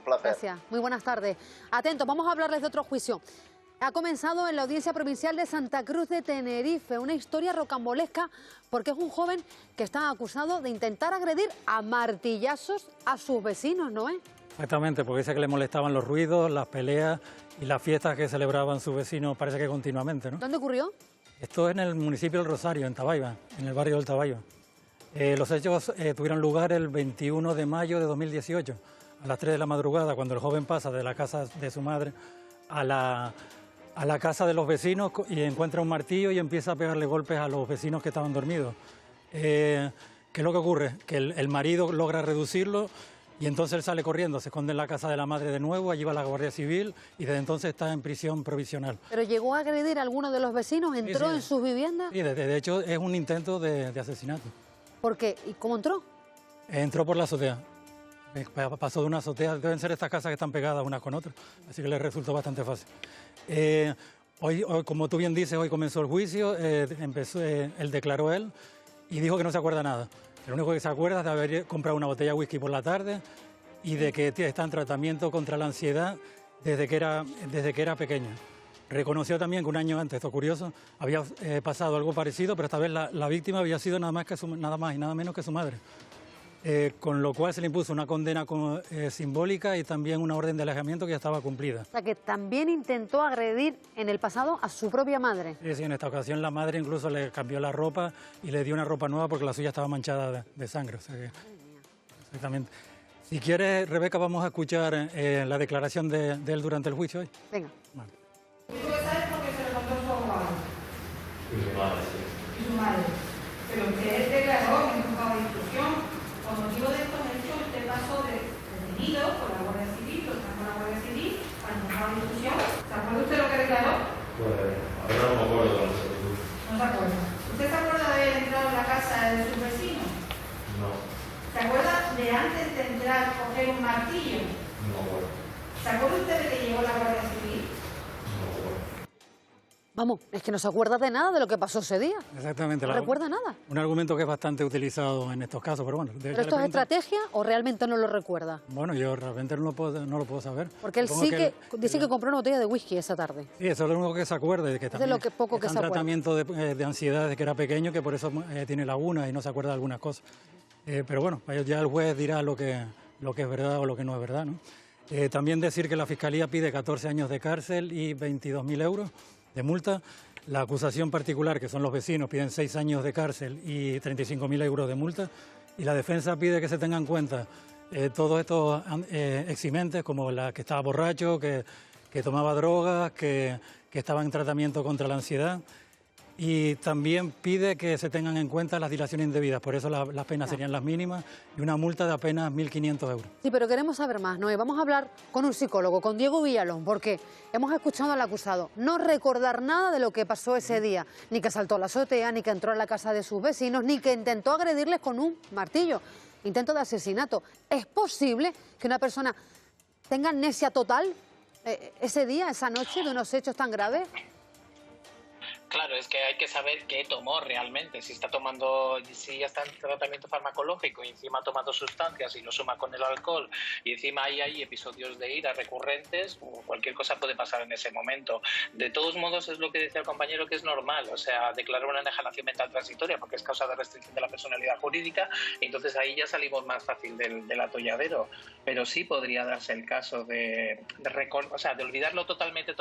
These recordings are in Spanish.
placer. Gracias. Muy buenas tardes. Atentos, vamos a hablarles de otro juicio. Ha comenzado en la Audiencia Provincial de Santa Cruz de Tenerife una historia rocambolesca porque es un joven que está acusado de intentar agredir a martillazos a sus vecinos, ¿no es? Exactamente, porque dice que le molestaban los ruidos, las peleas y las fiestas que celebraban sus vecinos, parece que continuamente, ¿no? ¿Dónde ocurrió? Esto es en el municipio del Rosario, en Tabaiba, en el barrio del Tabaiba. Los hechos tuvieron lugar el 21 de mayo de 2018, a las 3 de la madrugada, cuando el joven pasa de la casa de su madre a la casa de los vecinos y encuentra un martillo y empieza a pegarle golpes a los vecinos que estaban dormidos. ¿Qué es lo que ocurre? Que el marido logra reducirlo y entonces él sale corriendo, se esconde en la casa de la madre de nuevo, allí va la Guardia Civil y desde entonces está en prisión provisional. ¿Pero llegó a agredir a alguno de los vecinos? ¿Entró en sus viviendas? Sí, de hecho es un intento de asesinato. ¿Por qué? ¿Y cómo entró? Entró por la azotea. Pasó de una azotea, deben ser estas casas que están pegadas unas con otras, así que le resultó bastante fácil. Hoy, como tú bien dices, hoy comenzó el juicio, él declaró y dijo que no se acuerda nada. Lo único que se acuerda es de haber comprado una botella de whisky por la tarde y de que está en tratamiento contra la ansiedad desde que era pequeño. Reconoció también que un año antes, esto es curioso, había pasado algo parecido, pero esta vez la víctima había sido nada más y nada menos que su madre. Con lo cual se le impuso una condena simbólica y también una orden de alejamiento que ya estaba cumplida. O sea, que también intentó agredir en el pasado a su propia madre. Sí, en esta ocasión la madre incluso le cambió la ropa y le dio una ropa nueva porque la suya estaba manchada de sangre. O sea que, exactamente. Si quieres, Rebeca, vamos a escuchar la declaración de él durante el juicio hoy. Venga. Vale. ¿Y tú sabes por qué se lo contó su abogado? Y su madre, sí. Y su madre. Pero usted declaró en un juzgado de instrucción. Con motivo de estos hechos, usted pasó de detenido por la Guardia Civil, lo trajo a la Guardia Civil, al juzgado de instrucción. ¿Se acuerda usted lo que declaró? Pues, ahora no me acuerdo de la solicitud. No se acuerda. ¿Usted se acuerda de haber entrado en la casa de sus vecinos? No, ¿Se acuerda de antes de entrar coger un martillo? no me acuerdo. ¿Se acuerda usted de que llegó la Guardia Civil? No me acuerdo. Vamos, es que no se acuerda de nada de lo que pasó ese día. Exactamente. No recuerda nada. Un argumento que es bastante utilizado en estos casos, pero bueno. ¿Pero esto es estrategia o realmente no lo recuerda? Bueno, yo realmente no lo puedo saber. Porque él Supongo sí que dice que compró una botella de whisky esa tarde. Sí, eso es lo único que se acuerda, de que también lo que poco que está se en acuerda. tratamiento de ansiedad desde que era pequeño, que por eso tiene lagunas y no se acuerda de algunas cosas. Pero bueno, ya el juez dirá lo que es verdad o lo que no es verdad, ¿no? También decir que la Fiscalía pide 14 años de cárcel y 22.000 euros de multa. La acusación particular, que son los vecinos, piden 6 años de cárcel y 35.000 euros de multa. Y la defensa pide que se tengan en cuenta todos estos eximentes, como la que estaba borracho, que tomaba drogas, que estaba en tratamiento contra la ansiedad. Y también pide que se tengan en cuenta las dilaciones indebidas, por eso las penas serían las mínimas y una multa de apenas 1.500 euros. Sí, pero queremos saber más, Noé. Vamos a hablar con un psicólogo, con Diego Villalón, porque hemos escuchado al acusado no recordar nada de lo que pasó ese día, ni que saltó a la azotea, ni que entró a la casa de sus vecinos, ni que intentó agredirles con un martillo. Intento de asesinato. ¿Es posible que una persona tenga amnesia total ese día, esa noche, de unos hechos tan graves? Claro, es que hay que saber qué tomó realmente, si ya está en tratamiento farmacológico y encima ha tomado sustancias y lo suma con el alcohol y encima ahí hay episodios de ira recurrentes, o cualquier cosa puede pasar en ese momento. De todos modos es lo que decía el compañero, que es normal, o sea, declarar una enajenación mental transitoria porque es causa de restricción de la personalidad jurídica y entonces ahí ya salimos más fácil del atolladero, pero sí podría darse el caso de olvidarlo totalmente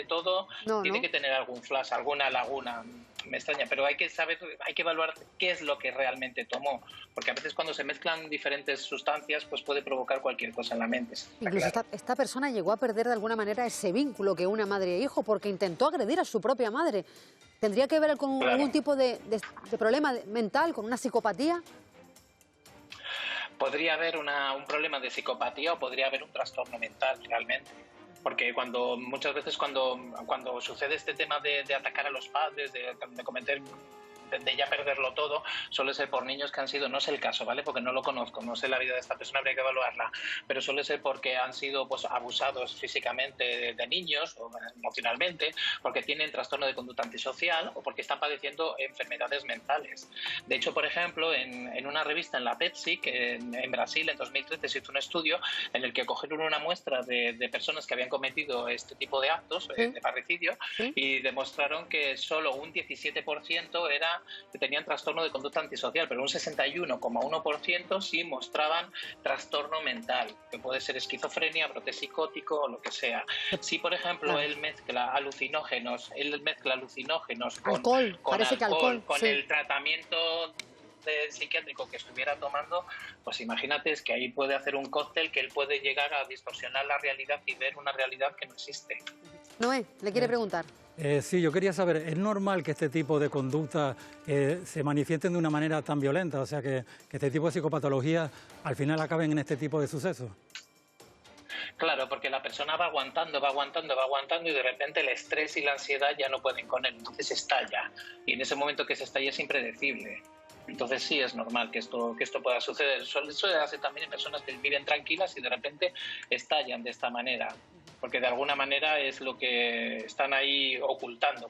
todo. Tiene que tener algún flash, alguna laguna, me extraña, pero hay que saber, hay que evaluar qué es lo que realmente tomó, porque a veces cuando se mezclan diferentes sustancias pues puede provocar cualquier cosa en la mente. Incluso claro. esta persona llegó a perder de alguna manera ese vínculo que une madre e hijo porque intentó agredir a su propia madre. ¿Tendría que ver con algún tipo de problema mental, con una psicopatía? Podría haber un problema de psicopatía o podría haber un trastorno mental realmente. Porque muchas veces cuando sucede este tema de atacar a los padres, de cometer de ya perderlo todo, suele ser por niños que han sido, no sé el caso, ¿vale? Porque no lo conozco, no sé la vida de esta persona, habría que evaluarla, pero suele ser porque han sido pues abusados físicamente de niños o emocionalmente, porque tienen trastorno de conducta antisocial o porque están padeciendo enfermedades mentales. De hecho, por ejemplo, en una revista, en la Pepsi, que en Brasil en 2013 se hizo un estudio en el que cogieron una muestra de personas que habían cometido este tipo de actos de parricidio y demostraron que solo un 17% que tenían trastorno de conducta antisocial, pero un 61,1% sí mostraban trastorno mental, que puede ser esquizofrenia, brote psicótico o lo que sea. Si, por ejemplo, él mezcla alucinógenos con alcohol, parece que alcohol, con el tratamiento psiquiátrico que estuviera tomando, pues imagínate, es que ahí puede hacer un cóctel que él puede llegar a distorsionar la realidad y ver una realidad que no existe. Noé, le quiere preguntar. Sí, yo quería saber, ¿es normal que este tipo de conducta se manifiesten de una manera tan violenta? O sea, que este tipo de psicopatologías al final acaben en este tipo de sucesos. Claro, porque la persona va aguantando y de repente el estrés y la ansiedad ya no pueden con él, entonces estalla. Y en ese momento que se estalla es impredecible. Entonces sí es normal que esto pueda suceder. Suele hacer también en personas que viven tranquilas y de repente estallan de esta manera, porque de alguna manera es lo que están ahí ocultando.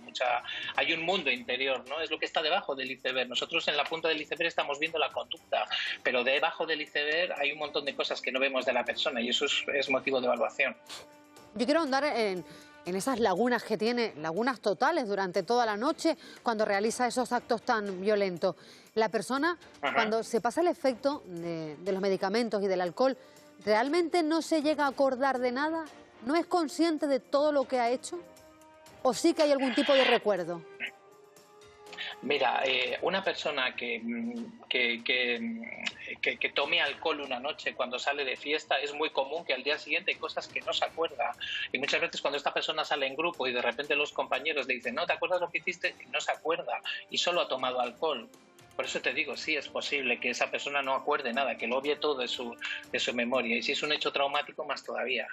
Hay un mundo interior, ¿no? Es lo que está debajo del iceberg. Nosotros en la punta del iceberg estamos viendo la conducta, pero debajo del iceberg hay un montón de cosas que no vemos de la persona y eso es motivo de evaluación. Yo quiero ahondar en esas lagunas que tiene, lagunas totales durante toda la noche cuando realiza esos actos tan violentos. La persona, cuando se pasa el efecto de los medicamentos y del alcohol, ¿realmente no se llega a acordar de nada? ¿No es consciente de todo lo que ha hecho? ¿O sí que hay algún tipo de recuerdo? Mira, una persona que tome alcohol una noche cuando sale de fiesta, es muy común que al día siguiente hay cosas que no se acuerda. Y muchas veces cuando esta persona sale en grupo y de repente los compañeros le dicen, no, ¿te acuerdas lo que hiciste? Y no se acuerda y solo ha tomado alcohol. Por eso te digo, sí es posible que esa persona no acuerde nada, que lo obvie todo de su memoria. Y si es un hecho traumático, más todavía.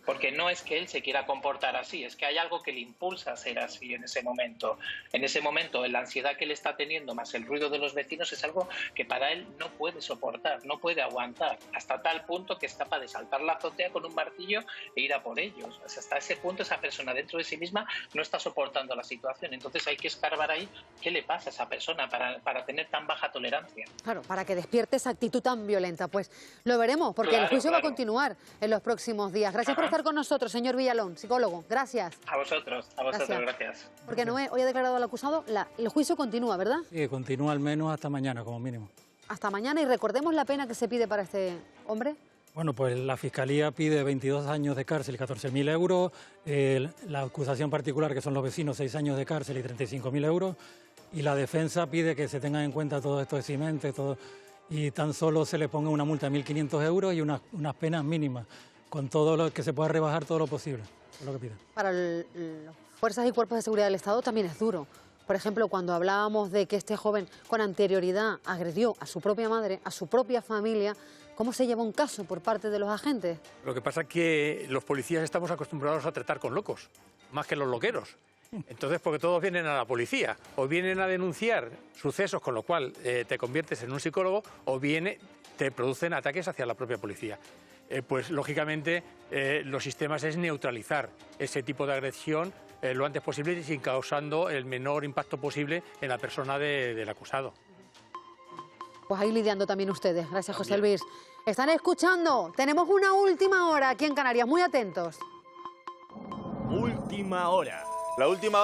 Porque no es que él se quiera comportar así, es que hay algo que le impulsa a ser así en ese momento. En ese momento, la ansiedad que él está teniendo más el ruido de los vecinos es algo que para él no puede soportar, no puede aguantar, hasta tal punto que es capaz de saltar la azotea con un martillo e ir a por ellos. O sea, hasta ese punto esa persona dentro de sí misma no está soportando la situación. Entonces hay que escarbar ahí qué le pasa a esa persona para tener tan baja tolerancia. Claro, para que despierte esa actitud tan violenta. Pues lo veremos, porque el juicio va a continuar en los próximos días. Gracias por estar con nosotros, señor Villalón, psicólogo. Gracias. A vosotros, gracias. Porque Noé hoy ha declarado al acusado, el juicio continúa, ¿verdad? Sí, continúa al menos hasta mañana, como mínimo. Hasta mañana, y recordemos la pena que se pide para este hombre. Bueno, pues la Fiscalía pide 22 años de cárcel y 14.000 euros, la acusación particular, que son los vecinos, 6 años de cárcel y 35.000 euros, y la defensa pide que se tengan en cuenta todo esto de Cimente, y tan solo se le ponga una multa de 1.500 euros y unas penas mínimas, con todo lo que se pueda rebajar todo lo posible, es lo que piden. Para las fuerzas y cuerpos de seguridad del Estado también es duro. Por ejemplo, cuando hablábamos de que este joven con anterioridad agredió a su propia madre, a su propia familia, ¿cómo se lleva un caso por parte de los agentes? Lo que pasa es que los policías estamos acostumbrados a tratar con locos, más que los loqueros. Entonces, porque todos vienen a la policía, o vienen a denunciar sucesos, con lo cual te conviertes en un psicólogo, o te producen ataques hacia la propia policía. Pues lógicamente los sistemas es neutralizar ese tipo de agresión lo antes posible y sin causando el menor impacto posible en la persona del acusado. Pues ahí lidiando también ustedes. Gracias, José Luis. ¿Están escuchando? Tenemos una última hora aquí en Canarias. Muy atentos. Última hora. La última